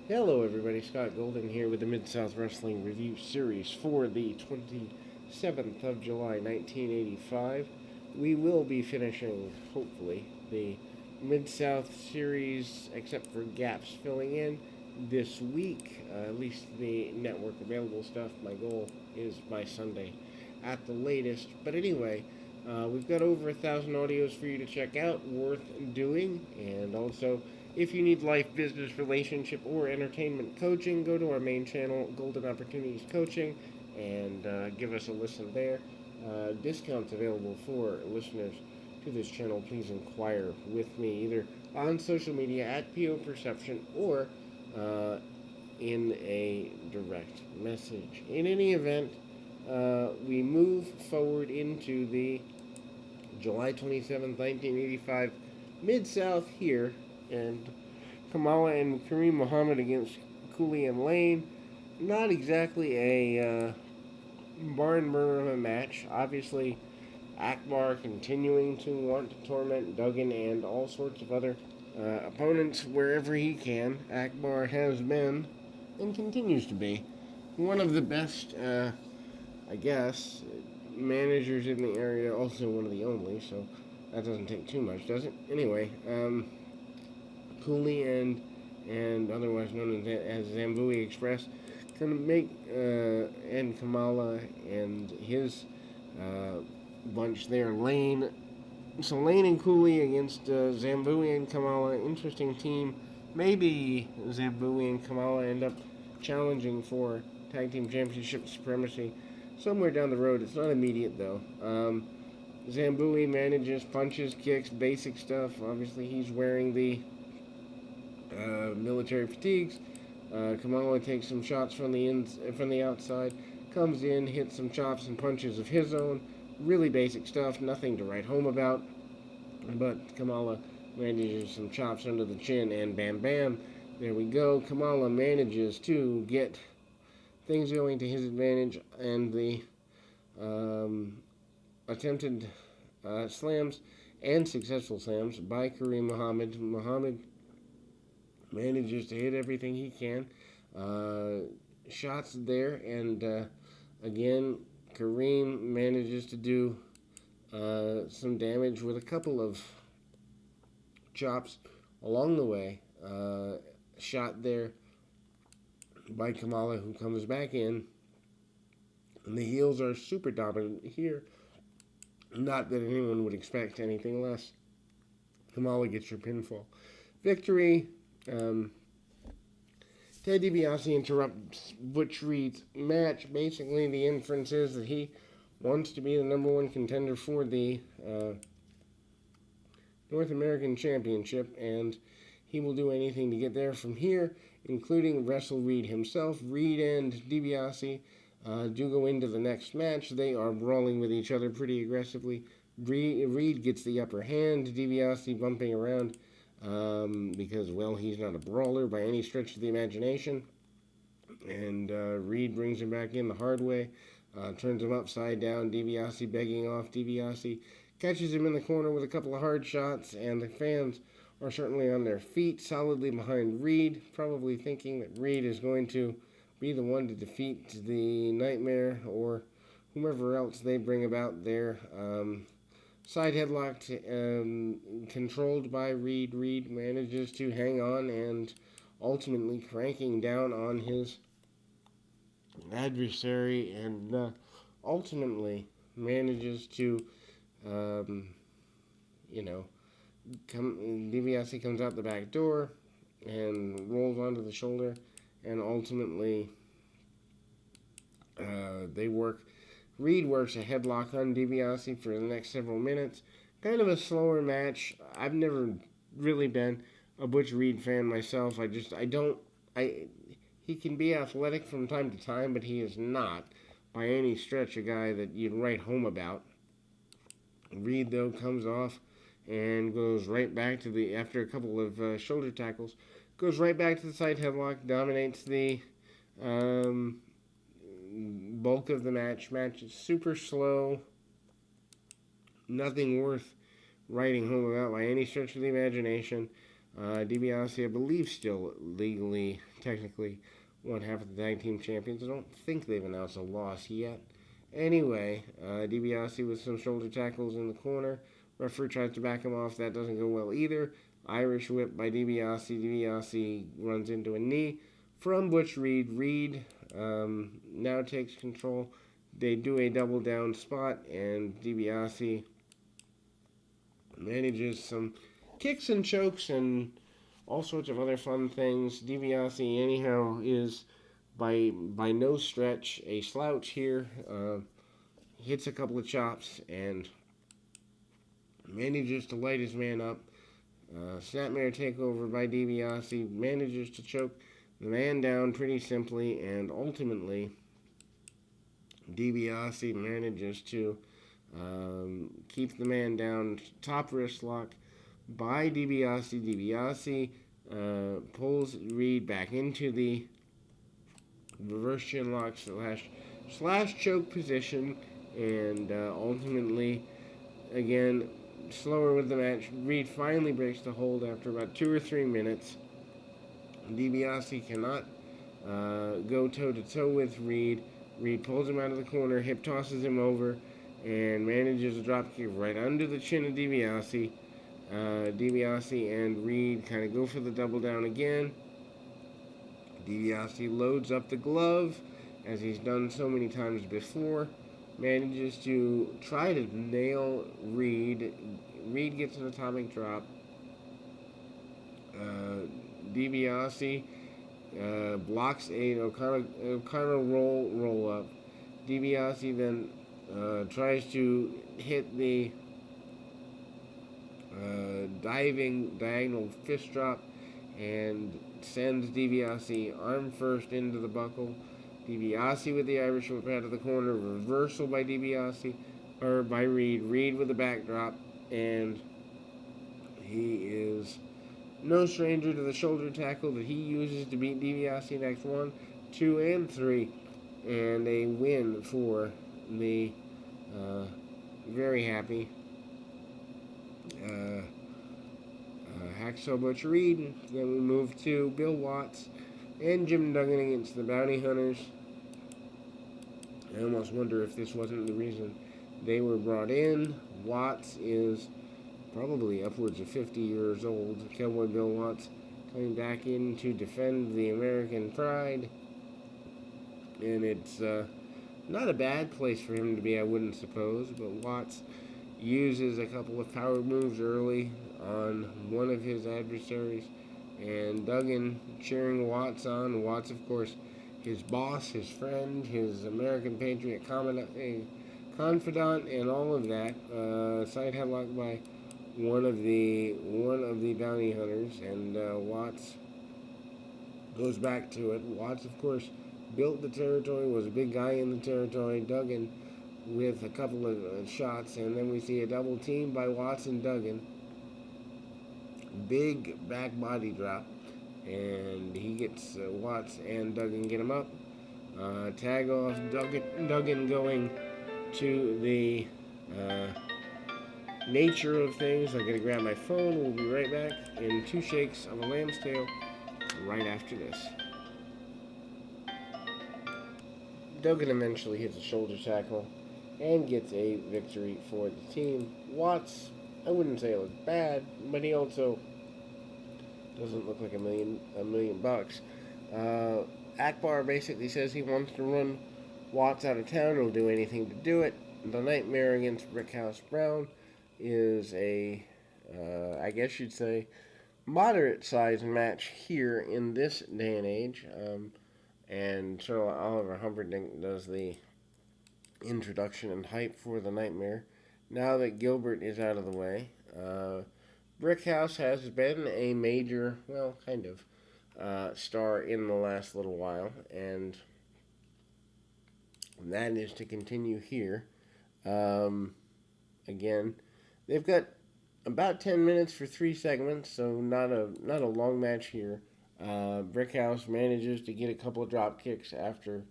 Hello, everybody. Scott Golden here with the Mid South Wrestling Review Series for the 27th of July, 1985. We will be finishing, hopefully, the Mid South Series, except for gaps filling in this week. At least the network available stuff. My goal is by Sunday at the latest. But anyway, we've got over 1,000 audios for you to check out, worth doing, and also if you need life, business, relationship, or entertainment coaching, go to our main channel, Golden Opportunities Coaching, and give us a listen there. Discounts available for listeners to this channel. Please inquire with me either on social media at PO Perception or uh, in a direct message. In any event, we move forward into the July 27th, 1985 Mid South here, and Kamala and Kareem Muhammad against Cooley and Lane. Not exactly a barn burner of a match. Obviously, Akbar continuing to want to torment Duggan and all sorts of other opponents wherever he can. Akbar has been and continues to be one of the best, I guess, managers in the area. Also, one of the only. So that doesn't take too much, does it? Anyway, Cooley and otherwise known as Zambui Express gonna make and Kamala and his bunch there, Lane. So Lane and Cooley against Zambui and Kamala, interesting team. Maybe Zambui and Kamala end up challenging for tag team championship supremacy somewhere down the road. It's not immediate though. Zambui manages, punches, kicks, basic stuff. Obviously, he's wearing the military fatigues. Kamala takes some shots from the outside, comes in, hits some chops and punches of his own. Really basic stuff, nothing to write home about. But Kamala manages some chops under the chin, and bam, bam, there we go. Kamala manages to get things going to his advantage, and the attempted slams and successful slams by Kareem Muhammad. Muhammad manages to hit everything he can. Uh, Shots there, and again, Kareem manages to do some damage with a couple of chops along the way. Shot there by Kamala, who comes back in, and the heels are super dominant here. Not that anyone would expect anything less. Kamala gets your pinfall victory. Um, Ted DiBiase interrupts Butch Reed's match. Basically, the inference is that he wants to be the number one contender for the North American Championship, and he will do anything to get there from here, including wrestle Reed himself. Reed and DiBiase do go into the next match. They are brawling with each other pretty aggressively. Reed gets the upper hand, DiBiase bumping around because, well, he's not a brawler by any stretch of the imagination. And Reed brings him back in the hard way, turns him upside down. DiBiase begging off. DiBiase catches him in the corner with a couple of hard shots, and the fans are certainly on their feet, solidly behind Reed, probably thinking that Reed is going to be the one to defeat the Nightmare or whomever else they bring about there. Side headlock controlled by Reed. Reed manages to hang on and ultimately cranking down on his adversary, and ultimately manages to, um, you know, DiBiase comes out the back door and rolls onto the shoulder, and ultimately they work. Reed works a headlock on DiBiase for the next several minutes. Kind of a slower match. I've never really been a Butch Reed fan myself. I don't. He can be athletic from time to time, but he is not by any stretch a guy that you'd write home about. Reed, though, comes off and goes right back to the, after a couple of shoulder tackles, goes right back to the side headlock, dominates the um, bulk of the match. Match is super slow, nothing worth writing home about by any stretch of the imagination. DiBiase, I believe, still legally, technically, one half of the tag team champions. I don't think they've announced a loss yet. Anyway, DiBiase with some shoulder tackles in the corner. Referee tries to back him off. That doesn't go well either. Irish whip by DiBiase. DiBiase runs into a knee from Butch Reed. Reed now takes control. They do a double down spot, and DiBiase manages some kicks and chokes and all sorts of other fun things. DiBiase, anyhow, is by no stretch a slouch here. Hits a couple of chops and manages to light his man up. Snapmare takeover by DiBiase, manages to choke the man down pretty simply, and ultimately DiBiase manages to keep the man down. Top wrist lock by DiBiase. DiBiase pulls Reed back into the reverse chin lock slash choke position, and ultimately, again, slower with the match. Reed finally breaks the hold after about 2 or 3 minutes. DiBiase cannot go toe-to-toe with Reed. Reed pulls him out of the corner, hip tosses him over, and manages a drop kick right under the chin of DiBiase. DiBiase and Reed kind of go for the double down again. DiBiase loads up the glove, as he's done so many times before. Manages to try to nail Reed. Reed gets an atomic drop. DiBiase blocks a O'Connor roll up. DiBiase then tries to hit the diving diagonal fist drop and sends DiBiase arm first into the buckle. DiBiase with the Irish whip out of the corner. Reversal by DiBiase, or by Reed. Reed with the backdrop, and he is no stranger to the shoulder tackle that he uses to beat DiBiase next 1, 2, and 3, and a win for the very happy Hacksaw Butch Reed. Then we move to Bill Watts and Jim Duggan against the Bounty Hunters. I almost wonder if this wasn't the reason they were brought in. Watts is probably upwards of 50 years old. Cowboy Bill Watts coming back in to defend the American pride. And it's not a bad place for him to be, I wouldn't suppose. But Watts uses a couple of power moves early on one of his adversaries. And Duggan cheering Watts on. Watts, of course, his boss, his friend, his American Patriot confidant, and all of that. Side headlock by one of the bounty hunters, and Watts goes back to it. Watts, of course, built the territory, was a big guy in the territory. Duggan with a couple of shots, and then we see a double team by Watts and Duggan. Big back body drop, and he gets Watts and Duggan get him up. Tag off, Duggan going to the nature of things. I'm going to grab my phone. We'll be right back in 2 shakes of a lamb's tail right after this. Duggan eventually hits a shoulder tackle and gets a victory for the team. Watts, I wouldn't say it was bad, but he also doesn't look like a million bucks. Akbar basically says he wants to run Watts out of town. He'll do anything to do it. The Nightmare against Brickhouse Brown is a, I guess you'd say, moderate-sized match here in this day and age. And so Oliver Humperdinck does the introduction and hype for the Nightmare. Now that Gilbert is out of the way, Brickhouse has been a major, well, kind of, star in the last little while, and that is to continue here. Again, they've got about 10 minutes for 3 segments, so not a long match here. Brickhouse manages to get a couple of drop kicks after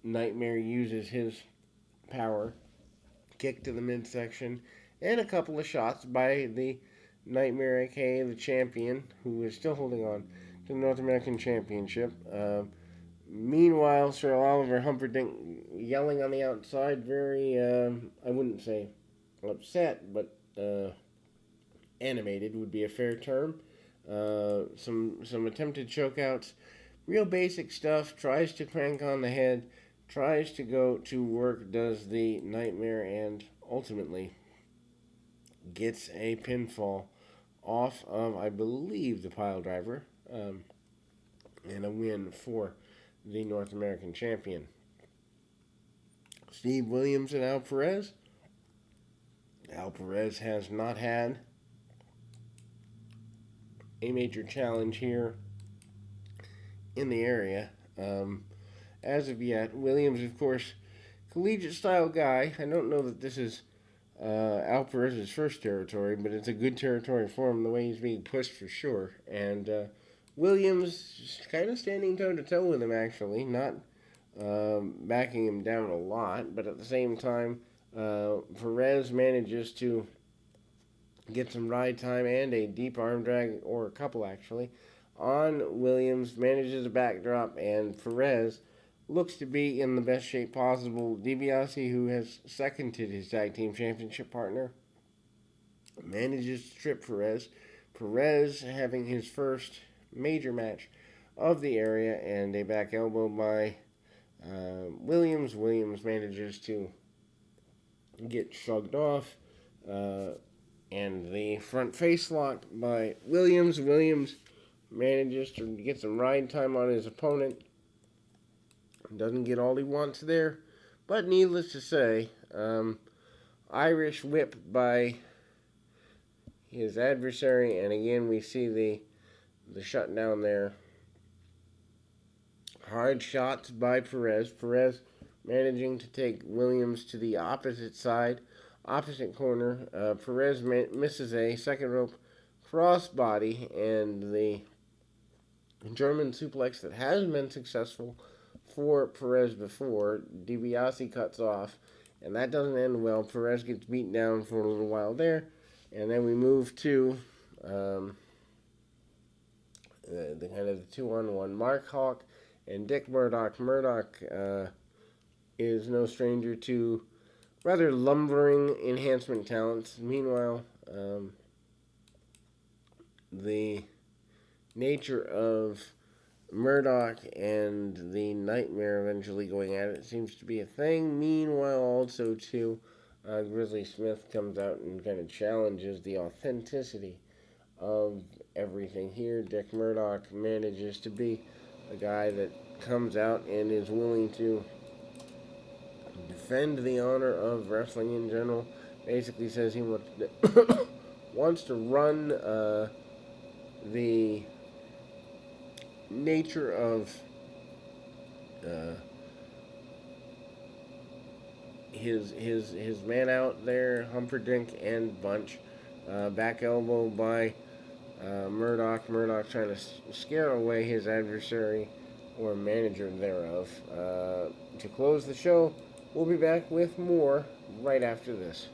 Nightmare uses his power. Kick to the midsection, and a couple of shots by the Nightmare, aka the champion, who is still holding on to the North American Championship. Meanwhile, Sir Oliver Humperdinck yelling on the outside, very, I wouldn't say upset, but animated would be a fair term. Some attempted chokeouts, real basic stuff. Tries to crank on the head, tries to go to work, does the Nightmare, and ultimately gets a pinfall off of, I believe, the pile driver, and a win for the North American champion. Steve Williams and Al Perez. Al Perez has not had a major challenge here in the area as of yet. Williams, of course, collegiate style guy. I don't know that this is Al Perez's first territory, but it's a good territory for him the way he's being pushed for sure. And Williams kind of standing toe to toe with him, actually, not backing him down a lot, but at the same time, Perez manages to get some ride time and a deep arm drag, or a couple actually, on Williams, manages a backdrop, and Perez looks to be in the best shape possible. DiBiase, who has seconded his tag team championship partner, manages to trip Perez. Perez having his first major match of the area, and a back elbow by Williams. Williams manages to get shrugged off, and the front face lock by Williams. Williams manages to get some ride time on his opponent. Doesn't get all he wants there, but needless to say, Irish whip by his adversary, and again we see the shutdown there. Hard shots by Perez. Perez managing to take Williams to the opposite side, opposite corner. Perez misses a second rope crossbody, and the German suplex that has been successful for Perez before. DiBiase cuts off, and that doesn't end well. Perez gets beaten down for a little while there, and then we move to the kind of the 2-on-1. Mark Hawk and Dick Murdoch. Murdoch is no stranger to rather lumbering enhancement talents. Meanwhile, the nature of Murdoch and the Nightmare eventually going at it seems to be a thing. Meanwhile, also, too, Grizzly Smith comes out and kind of challenges the authenticity of everything here. Dick Murdoch manages to be a guy that comes out and is willing to defend the honor of wrestling in general. Basically says he wants to run the nature of his man out there, Humperdinck and Bunch. Back elbow by Murdoch. Murdoch trying to scare away his adversary, or manager thereof. To close the show, we'll be back with more right after this.